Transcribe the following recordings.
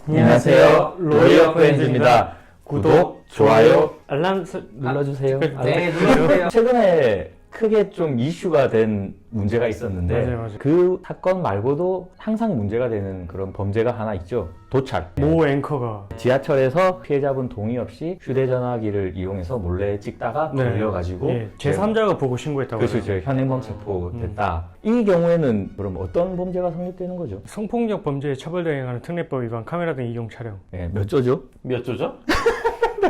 안녕하세요. 로이어 프렌즈입니다. 구독, 좋아요, 알람 눌러주세요. 네, 눌러주세요. 최근에 크게 좀 이슈가 된 문제가 있었는데 맞아요. 그 사건 말고도 항상 문제가 되는 그런 범죄가 하나 있죠. 도찰. 모 앵커가 지하철에서 피해자분 동의 없이 휴대전화기를 이용해서 몰래 찍다가 걸려가지고 제3자가 보고 신고했다고 그렇죠. 현행범 체포됐다. 이 경우에는 그럼 어떤 범죄가 성립되는 거죠? 성폭력 범죄에 처벌 대행하는 특례법 위반 카메라 등 이용 촬영 몇 조죠? 몇 조죠?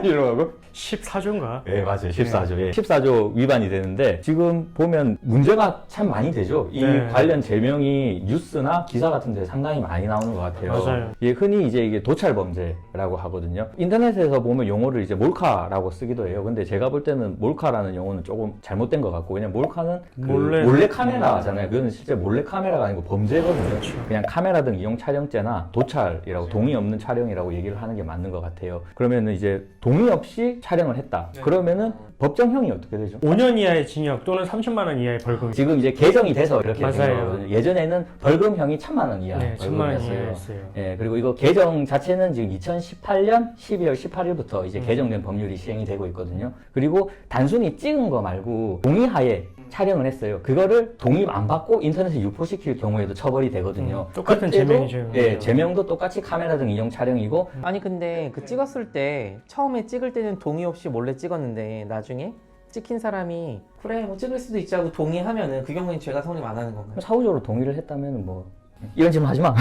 이러고 14조인가? 네, 맞아요. 14조. 예. 14조 위반이 되는데 지금 보면 문제가 참 많이 되죠. 이 관련 제명이 뉴스나 기사 같은 데 상당히 많이 나오는 것 같아요. 맞아요. 예, 흔히 이제 이게 도찰 범죄라고 하거든요. 인터넷에서 보면 용어를 이제 몰카라고 쓰기도 해요. 근데 제가 볼 때는 몰카라는 용어는 조금 잘못된 것 같고, 왜냐면 몰카는 몰래 카메라잖아요. 그건 실제 몰래 카메라가 아니고 범죄거든요. 그렇죠. 그냥 카메라 등 이용 촬영죄나 도찰이라고 동의 없는 촬영이라고 얘기를 하는 게 맞는 것 같아요. 그러면은 이제 동의 없이 촬영을 했다. 그러면은 법정형이 어떻게 되죠? 5년 이하의 징역 또는 30만 원 이하의 벌금. 지금 이제 개정이 돼서 이렇게 된 맞아요. 거거든요. 예전에는 벌금형이 1,000만 원 이하 네, 1000만 원 벌금이었어요. 이하였어요. 예, 그리고 이거 개정 자체는 지금 2018년 12월 18일부터 이제 개정된 법률이 시행이 되고 있거든요. 그리고 단순히 찍은 거 말고 동의하에 촬영을 했어요. 그거를 동의 안 받고 인터넷에 유포시킬 경우에도 처벌이 되거든요. 똑같은 제명이죠. 예, 제명도 똑같이 카메라 등 이용 촬영이고. 아니 근데 그 찍었을 때 처음에 찍을 때는 동의 없이 몰래 찍었는데 나중에 찍힌 사람이 그래 뭐 찍을 수도 있지 하고 동의하면은 그 경우엔 죄가 성립 안 하는 건가요? 사후적으로 동의를 했다면 뭐 이런 질문 하지 마.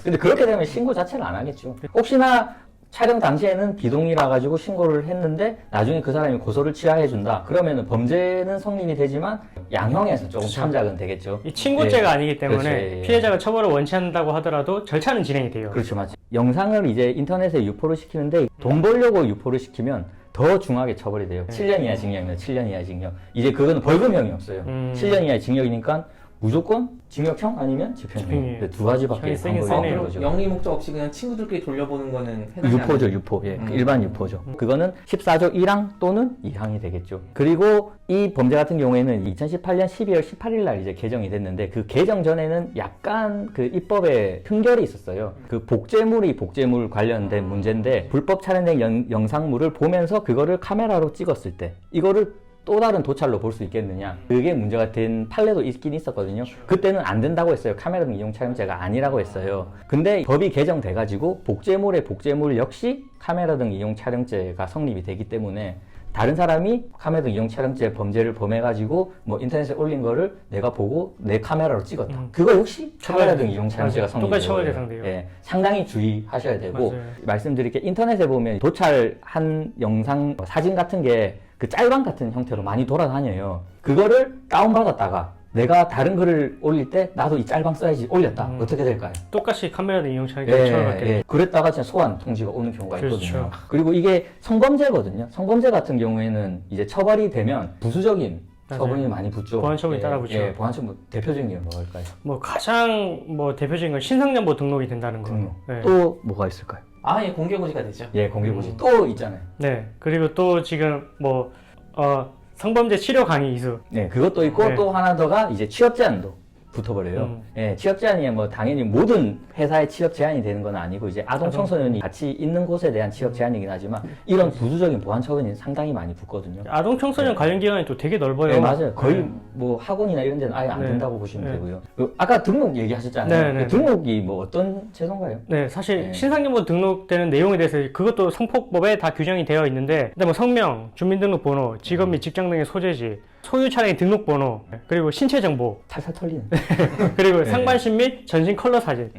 근데 그렇게 되면 신고 자체를 안 하겠죠. 혹시나 촬영 당시에는 비동의라 가지고 신고를 했는데 나중에 그 사람이 고소를 취하해 준다. 그러면은 범죄는 성립이 되지만 양형에서 조금 참작은 되겠죠. 이 친고죄가 아니기 때문에 그렇죠. 피해자가 처벌을 원치 않는다고 하더라도 절차는 진행이 돼요. 그렇죠, 맞죠. 영상을 이제 인터넷에 유포를 시키는데 돈 벌려고 유포를 시키면 더 중하게 처벌이 돼요. 7년 이하 징역이면 7년 이하 징역. 이제 그거는 벌금형이 없어요. 7년 이하 징역이니까 무조건 징역형 아니면 집행유예. 두 가지밖에 방법이 없는 거죠. 영리 목적 없이 그냥 친구들끼리 돌려보는 거는 해당이 유포죠, 안 돼요? 유포. 예, 일반 유포죠. 그거는 14조 1항 또는 2항이 되겠죠. 그리고 이 범죄 같은 경우에는 2018년 12월 18일 날 이제 개정이 됐는데 그 개정 전에는 약간 그 입법에 흠결이 있었어요. 그 복제물이 복제물 관련된 문제인데 불법 촬영된 영상물을 보면서 그거를 카메라로 찍었을 때 이거를 또 다른 도찰로 볼 수 있겠느냐, 그게 문제가 된 판례도 있긴 있었거든요. 그때는 안 된다고 했어요. 카메라 등 이용 촬영죄가 아니라고 했어요. 근데 법이 개정돼 가지고 복제물의 복제물 역시 카메라 등 이용 촬영죄가 성립이 되기 때문에 다른 사람이 카메라 등 이용 촬영죄 범죄를 범해가지고 뭐 인터넷에 올린 거를 내가 보고 내 카메라로 찍었다. 그거 역시 카메라 등 이용 촬영죄가 성립이 똑같이 처벌 돼요. 대상돼요. 예, 상당히 주의하셔야 되고, 맞아요. 말씀드릴 게 인터넷에 보면 도찰한 영상, 사진 같은 게 그 짤방 같은 형태로 많이 돌아다녀요. 그거를 다운받았다가 내가 다른 글을 올릴 때 나도 이 짤방 써야지 올렸다. 어떻게 될까요? 똑같이 카메라 등 이용 촬영죄 처벌받게 돼요. 그랬다가 진짜 소환 통지가 오는 경우가 그렇죠. 있거든요. 그리고 이게 성범죄거든요. 성범죄 같은 경우에는 이제 처벌이 되면 부수적인 처분이 많이 붙죠. 보안 처분이 따라 붙죠. 예, 보안 처분 대표적인 게 뭐일까요? 뭐 가장 뭐 대표적인 건 신상정보 등록이 된다는 거. 등록. 네. 또 뭐가 있을까요? 아예 공개고지가 되죠. 예, 공개고지 또 있잖아요. 네. 그리고 또 지금 뭐 성범죄 치료 강의 이수. 네, 그것도 있고 네. 또 하나 더가 이제 취업 제한도 붙어버려요. 예, 취업 제한이 뭐 당연히 모든 회사의 취업 제한이 되는 건 아니고 이제 아동 청소년이 같이 있는 곳에 대한 취업 제한이긴 하지만 이런 부수적인 보안 처분이 상당히 많이 붙거든요. 아동 청소년 관련 기관이 또 되게 넓어요. 네, 맞아요. 거의 네. 뭐 학원이나 이런 데는 아예 안 네. 된다고 보시면 네. 되고요. 아까 등록 얘기하셨잖아요. 네, 네. 그 등록이 뭐 어떤 제도인가요? 네, 사실 네. 신상정보 등록되는 내용에 대해서 그것도 성폭법에 다 규정이 되어 있는데, 일단 뭐 성명, 주민등록번호, 직업 및 직장 등의 소재지, 소유 차량의 등록번호, 그리고 신체 정보, 탈탈 털리는. 그리고 상반신 및 전신 컬러 사진.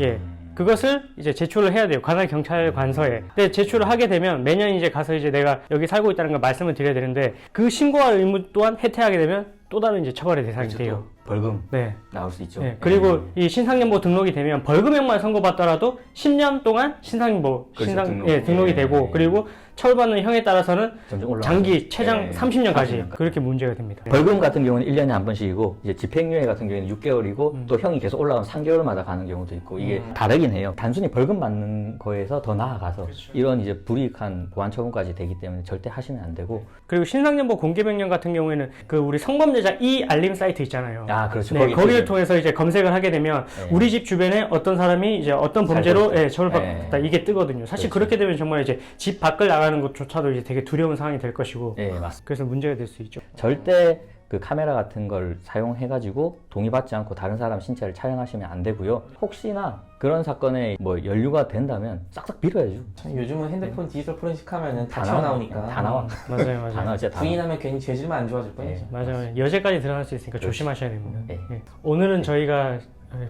예. 그것을 이제 제출을 해야 돼요. 관할 경찰관서에. 근데 제출을 하게 되면 매년 이제 가서 이제 내가 여기 살고 있다는 걸 말씀을 드려야 되는데, 그 신고할 의무 또한 해태하게 되면 또 다른 이제 처벌의 대상이 그렇죠. 돼요. 또 벌금 네. 나올 수 있죠. 네. 그리고 이 신상정보 등록이 되면 벌금형만 선고받더라도 10년 동안 신상정보 그렇죠, 등록이 예, 되고, 예. 그리고 처벌받는 형에 따라서는 점점 올라가죠. 장기 최장 예, 30년까지 30년까지. 그렇게 문제가 됩니다. 벌금 같은 경우는 1년에 한 번씩이고 이제 집행유예 같은 경우에는 6개월이고 또 형이 계속 올라가면 3개월마다 가는 경우도 있고 이게 다르긴 해요. 단순히 벌금 받는 거에서 더 나아가서 이런 이제 불이익한 보안 처분까지 되기 때문에 절대 하시면 안 되고. 그리고 신상정보 공개명령 같은 경우에는 그 우리 성범죄 휴대전화자 이 알림 사이트 있잖아요. 아, 그렇죠. 네, 거기 거기를 지금. 통해서 이제 검색을 하게 되면 네. 우리 집 주변에 어떤 사람이 이제 어떤 범죄로 살고 있다. 예, 처벌받았다 네. 이게 뜨거든요. 사실 그렇죠. 그렇게 되면 정말 이제 집 밖을 나가는 것조차도 이제 되게 두려운 상황이 될 것이고 예, 맞습니다. 그래서 문제가 될 수 있죠. 절대 그 카메라 같은 걸 사용해가지고 동의받지 않고 다른 사람 신체를 촬영하시면 안 되고요. 혹시나 그런 사건에 뭐 연루가 된다면 싹싹 밀어야죠. 참 요즘은 핸드폰 디지털 포렌식 하면은 다 다 나와. 튀어나오니까. 다 나와. 맞아요, 다 맞아요. 나와, 진짜 다 나와. 부인하면 괜히 죄질만 안 좋아질 뿐이지. 맞아요. 여제까지 들어갈 수 있으니까 조심하셔야 됩니다. 네. 예. 오늘은 저희가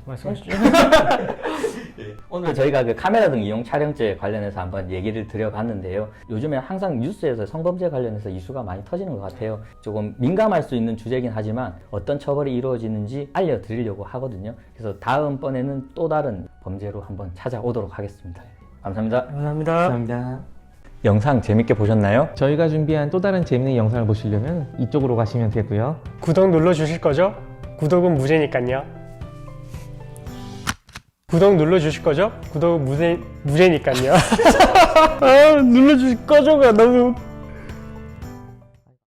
말씀하시죠. 오늘 저희가 그 카메라 등 이용 촬영죄 관련해서 한번 얘기를 드려봤는데요. 요즘에 항상 뉴스에서 성범죄 관련해서 이슈가 많이 터지는 것 같아요. 조금 민감할 수 있는 주제긴 하지만 어떤 처벌이 이루어지는지 알려드리려고 하거든요. 그래서 다음번에는 또 다른 범죄로 한번 찾아오도록 하겠습니다. 감사합니다. 감사합니다. 감사합니다. 영상 재밌게 보셨나요? 저희가 준비한 또 다른 재밌는 영상을 보시려면 이쪽으로 가시면 되고요. 구독 눌러주실 거죠? 구독은 무제니까요. 구독 눌러주실 거죠? 구독은 무제니까요. 아, 눌러주실 거죠가 너무